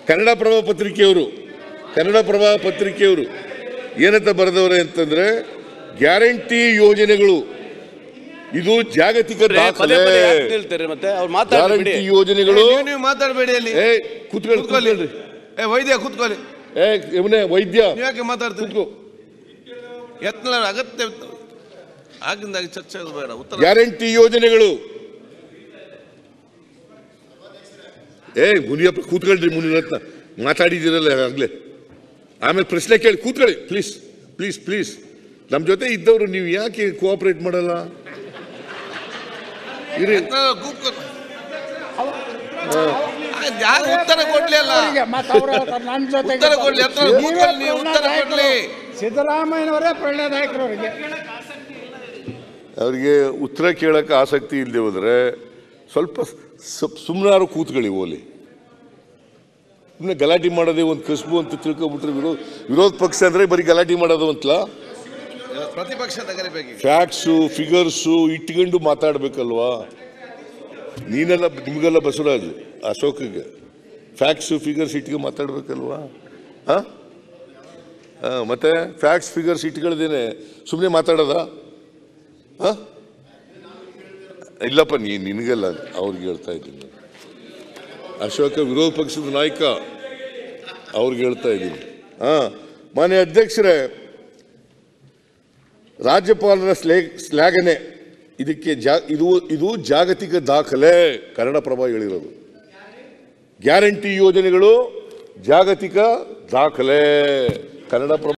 ಕನ್ನಡಪ್ರಭ ಪತ್ರಿಕೆಯವರು ಏನಂತ ಬರೆದವ್ರೆ ಅಂತಂದ್ರೆ ಗ್ಯಾರಂಟಿ ಯೋಜನೆಗಳು ಇದು ಜಾಗತಿಕ ದಾಖಲೆ. ಗ್ಯಾರಂಟಿ ಯೋಜನೆಗಳು ಮಾತಾಡಬೇಡಿ ಅಲ್ಲಿ. ಕೂತ್ಕೊಳ್ಳಿ ವೈದ್ಯ ಕೂತ್ಕೊಳ್ಳಿ. ವೈದ್ಯ ಯಾಕೆ ಮಾತಾಡ್ತೀವಿ? ಯತ್ನ ಅಗತ್ಯ ಆಗಿಂದಾಗ ಚರ್ಚೆ ಬೇಡ. ಉತ್ತರ ಗ್ಯಾರಂಟಿ ಯೋಜನೆಗಳು ಮುನಿಯಪ್ಪ ಕೂತ್ಕೊಳ್ರಿ. ಮುನಿರತ್ನ ಮಾತಾಡಿದಿರಲ್ಲ ಆಗ್ಲೇ. ಆಮೇಲೆ ಪ್ರಶ್ನೆ ಕೇಳಿ ಕೂತ್ಕೊಳ್ಳಿ ಪ್ಲೀಸ್ ಪ್ಲೀಸ್ ಪ್ಲೀಸ್. ನಮ್ಮ ಜೊತೆ ಇದ್ದವರು ನೀವು ಯಾಕೆ ಕೋಆಪರೇಟ್ ಮಾಡಲ್ಲ? ಉತ್ತರ ಕೊಡ್ಲಿ ಅಲ್ಲ, ಉತ್ತರ ಕೊಡ್ಲಿ. ಉತ್ತರ ಕೊಡ್ಲಿ. ಸಿದ್ದರಾಮಯ್ಯನವರೇ ಪ್ರೇರಣಾದಾಯಕರು. ಅವರಿಗೆ ಉತ್ತರ ಕೇಳಕ್ಕೆ ಆಸಕ್ತಿ ಇಲ್ಲದೆ ಹೋದ್ರೆ ಸ್ವಲ್ಪ ಸುಮ್ಮನಾರು ಕೂತ್ಕೊಳ್ಳಿ. ಓಲಿ ಸುಮ್ಮನೆ ಗಲಾಟೆ ಮಾಡೋದೇ ಒಂದು ಕಸಬು ಅಂತ ತಿಳ್ಕೊಬಿಟ್ರೆ ವಿರೋಧ ಪಕ್ಷ ಅಂದ್ರೆ ಬರೀ ಗಲಾಟೆ ಮಾಡೋದು ಅಂತಲ್ಲ. ಪ್ರತಿಪಕ್ಷ ಫ್ಯಾಕ್ಟ್ಸು ಫಿಗರ್ಸು ಇಟ್ಕೊಂಡು ಮಾತಾಡ್ಬೇಕಲ್ವಾ? ನೀನೆಲ್ಲ ನಿಮಗೆಲ್ಲ ಬಸವರಾಜು ಅಶೋಕ್ಗೆ ಫ್ಯಾಕ್ಟ್ಸು ಫಿಗರ್ಸ್ ಇಟ್ಕೊಂಡು ಮಾತಾಡ್ಬೇಕಲ್ವಾ? ಮತ್ತೆ ಫ್ಯಾಕ್ಟ್ಸ್ ಫಿಗರ್ಸ್ ಇಟ್ಕೊಳ್ದೇನೆ ಸುಮ್ಮನೆ ಮಾತಾಡೋದ? ಇಲ್ಲಪ್ಪ ನಿನಗೆಲ್ಲ ಅವ್ರಿಗೆ ಹೇಳ್ತಾ ಇದ್ದೀನಿ. ಅಶೋಕ ವಿರೋಧ ಪಕ್ಷದ ನಾಯಕ, ಅವ್ರಿಗೆ ಹೇಳ್ತಾ ಇದ್ದೀನಿ. ಮಾನ್ಯ ಅಧ್ಯಕ್ಷರೇ, ರಾಜ್ಯಪಾಲರ ಶ್ಲಾಘನೆ ಇದಕ್ಕೆ ಇದು ಜಾಗತಿಕ ದಾಖಲೆ. ಕನ್ನಡಪ್ರಭ ಹೇಳಿರೋದು ಗ್ಯಾರಂಟಿ ಯೋಜನೆಗಳು ಜಾಗತಿಕ ದಾಖಲೆ. ಕನ್ನಡಪ್ರಭ